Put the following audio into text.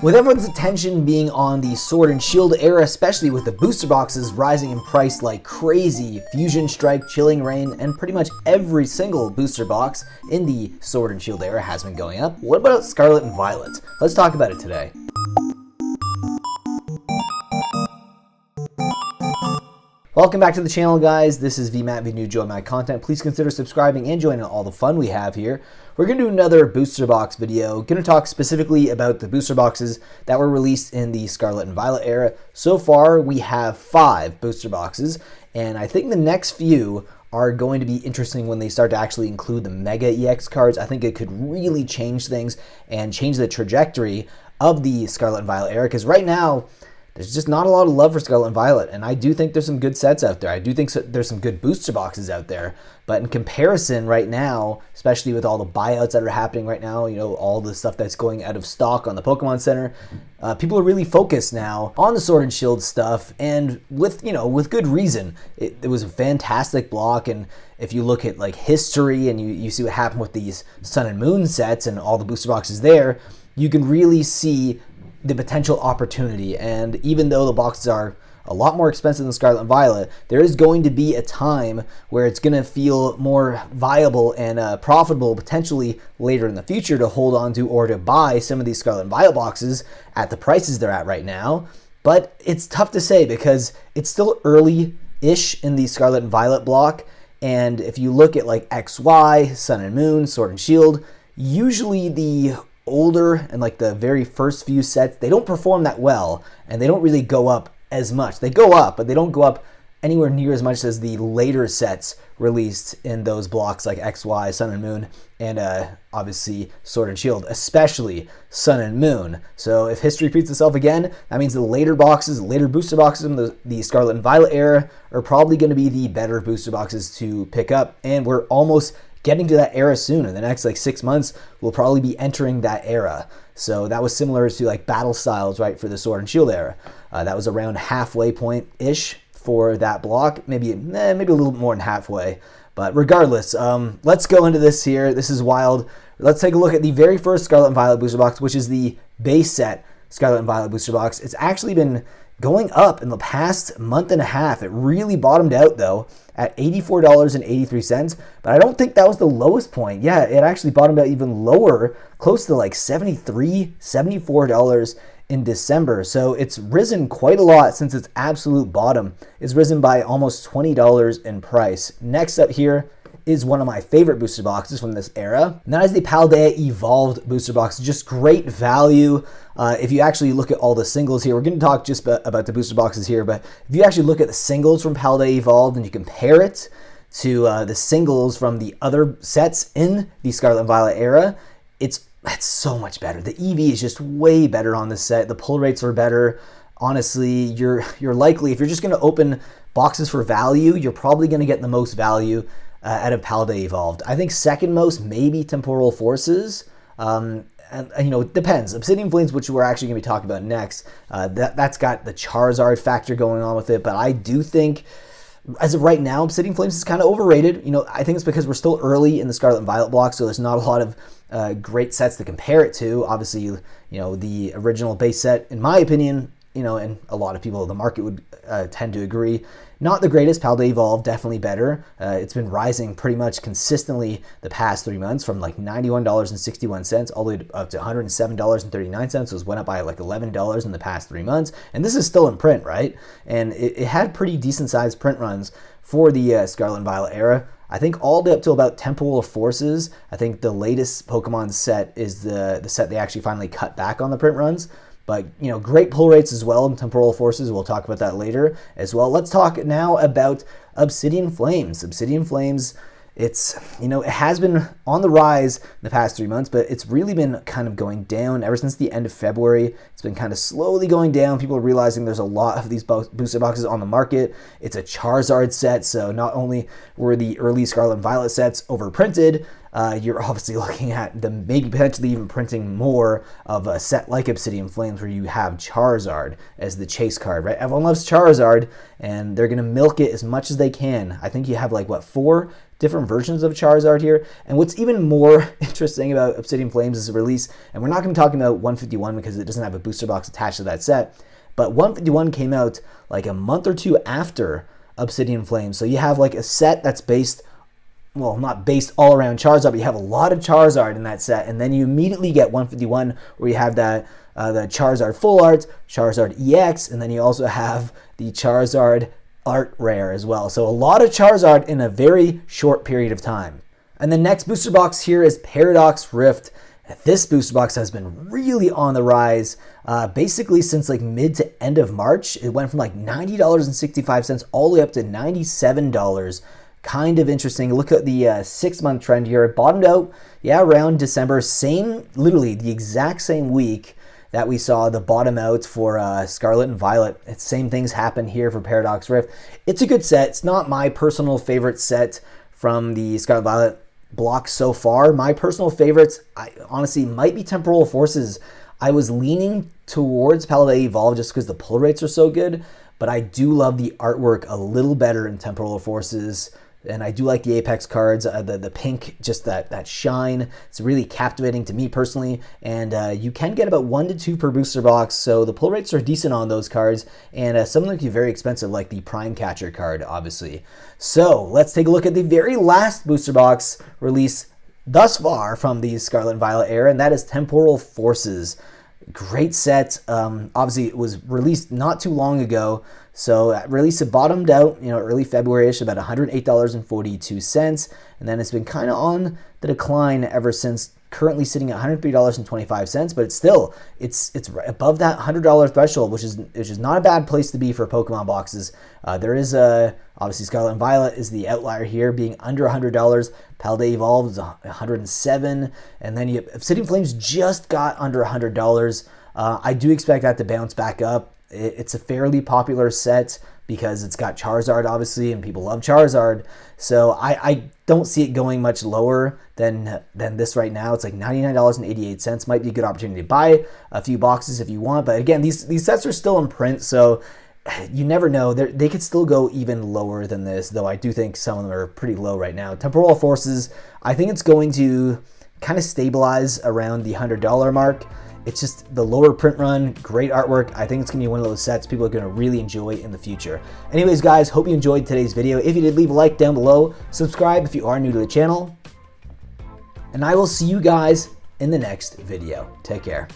With everyone's attention being on the Sword and Shield era, especially with the booster boxes rising in price like crazy, Fusion Strike, Chilling Reign, and pretty much every single booster box in the Sword and Shield era has been going up, what about Scarlet and Violet? Let's talk about it today. Welcome back to the channel, guys. This is VMatt. If you enjoy my content, please consider subscribing and joining all the fun we have here. We're going to do another booster box video. Going to talk specifically about the booster boxes that were released in the Scarlet and Violet era. So far, we have 5 booster boxes, and I think the next few are going to be interesting when they start to actually include the Mega EX cards. I think it could really change things and change the trajectory of the Scarlet and Violet era, because right now, there's just not a lot of love for Scarlet and Violet, and I do think there's some good sets out there. I do think there's some good booster boxes out there, but in comparison right now, especially with all the buyouts that are happening right now, you know, all the stuff that's going out of stock on the Pokémon Center, people are really focused now on the Sword and Shield stuff, and with good reason. It was a fantastic block, and if you look at like history and you see what happened with these Sun and Moon sets and all the booster boxes there, you can really see the potential opportunity. And even though the boxes are a lot more expensive than Scarlet and Violet, there is going to be a time where it's going to feel more viable and profitable potentially later in the future to hold on to or to buy some of these Scarlet and Violet boxes at the prices they're at right now. But it's tough to say because it's still early-ish in the Scarlet and Violet block, and if you look at like XY, Sun and Moon, Sword and Shield, usually the older and like the very first few sets, they don't perform that well, and they don't really go up as much. They go up, but they don't go up anywhere near as much as the later sets released in those blocks like XY, Sun and Moon, and obviously Sword and Shield, especially Sun and Moon. So if history repeats itself again, that means the later boxes, later booster boxes in the Scarlet and Violet era are probably going to be the better booster boxes to pick up, and we're almost getting to that era soon. In the next like 6 months, we'll probably be entering that era. So that was similar to like battle styles, right, for the Sword and Shield era. That was around halfway point-ish for that block, maybe a little more than halfway. But regardless, let's go into this here. This is wild. Let's take a look at the very first Scarlet and Violet booster box, which is the base set Scarlet and Violet booster box. It's actually been going up in the past month and a half. It really bottomed out though at $84.83, but I don't think that was the lowest point. Yeah, it actually bottomed out even lower, close to like $73, $74 in December. So it's risen quite a lot since its absolute bottom. It's risen by almost $20 in price. Next up here is one of my favorite booster boxes from this era, and that is the Paldea Evolved booster box. Just great value. If you actually look at all the singles here, we're going to talk just about the booster boxes here, but if you actually look at the singles from Paldea Evolved and you compare it to the singles from the other sets in the Scarlet and Violet era, that's so much better. The EV is just way better on this set. The pull rates are better. Honestly, you're likely, if you're just going to open boxes for value, you're probably going to get the most value out of Paldea Evolved. I think second most, maybe Temporal Forces. And you know, it depends. Obsidian Flames, which we're actually going to be talking about next, that's got the Charizard factor going on with it. But I do think, as of right now, Obsidian Flames is kind of overrated. You know, I think it's because we're still early in the Scarlet and Violet block, so there's not a lot of great sets to compare it to. Obviously, you know, the original base set, in my opinion, you know, and a lot of people in the market would tend to agree, not the greatest. Paldea Evolved, definitely better. It's been rising pretty much consistently the past 3 months from like $91.61 all the way up to $107.39. So it went up by like $11 in the past 3 months. And this is still in print, right? And it had pretty decent sized print runs for the Scarlet and Violet era. I think all the way up to about Temporal Forces. I think the latest Pokemon set is the set they actually finally cut back on the print runs. But, you know, great pull rates as well in Temporal Forces. We'll talk about that later as well. Let's talk now about Obsidian Flames. Obsidian Flames, it's, you know, it has been on the rise in the past 3 months, but it's really been kind of going down ever since the end of February. It's been kind of slowly going down. People are realizing there's a lot of these booster boxes on the market. It's a Charizard set, so not only were the early Scarlet and Violet sets overprinted, you're obviously looking at them maybe potentially even printing more of a set like Obsidian Flames, where you have Charizard as the chase card, right? Everyone loves Charizard, and they're going to milk it as much as they can. I think you have like, what, 4 different versions of Charizard here. And what's even more interesting about Obsidian Flames is the release, and we're not going to be talking about 151 because it doesn't have a booster box attached to that set, but 151 came out like a month or 2 after Obsidian Flames. So you have like a set that's based, well, not based all around Charizard, but you have a lot of Charizard in that set, and then you immediately get 151 where you have that the Charizard Full Art, Charizard EX, and then you also have the Charizard Art Rare as well. So a lot of Charizard in a very short period of time. And the next booster box here is Paradox Rift. This booster box has been really on the rise, basically since like mid to end of March. It went from like $90.65 all the way up to $97. Kind of interesting. Look at the 6-month trend here. It bottomed out, around December. Literally the exact same week that we saw the bottom out for Scarlet and Violet. Same things happen here for Paradox Rift. It's a good set. It's not my personal favorite set from the Scarlet Violet block so far. My personal favorites, honestly, might be Temporal Forces. I was leaning towards Palette Evolve just because the pull rates are so good, but I do love the artwork a little better in Temporal Forces. And I do like the Apex cards, the pink, just that shine. It's really captivating to me personally. And you can get about 1 to 2 per booster box, so the pull rates are decent on those cards. And some of them can be very expensive, like the Prime Catcher card, obviously. So let's take a look at the very last booster box release thus far from the Scarlet and Violet era, and that is Temporal Forces. Great set. Obviously, it was released not too long ago. So at release, it bottomed out, early February-ish, about $108.42. And then it's been kind of on the decline ever since, currently sitting at $103.25. But it's right above that $100 threshold, which is not a bad place to be for Pokemon boxes. There is obviously Scarlet and Violet is the outlier here, being under $100. Palette Evolved is $107, and then Obsidian Flames just got under $100. I do expect that to bounce back up. It's a fairly popular set because it's got Charizard, obviously, and people love Charizard. So I don't see it going much lower than this right now. It's like $99.88. Might be a good opportunity to buy a few boxes if you want. But again, these sets are still in print, so you never know. They could still go even lower than this, though I do think some of them are pretty low right now. Temporal Forces, I think it's going to kind of stabilize around the $100 mark. It's just the lower print run, great artwork. I think it's going to be one of those sets people are going to really enjoy in the future. Anyways, guys, hope you enjoyed today's video. If you did, leave a like down below. Subscribe if you are new to the channel. And I will see you guys in the next video. Take care.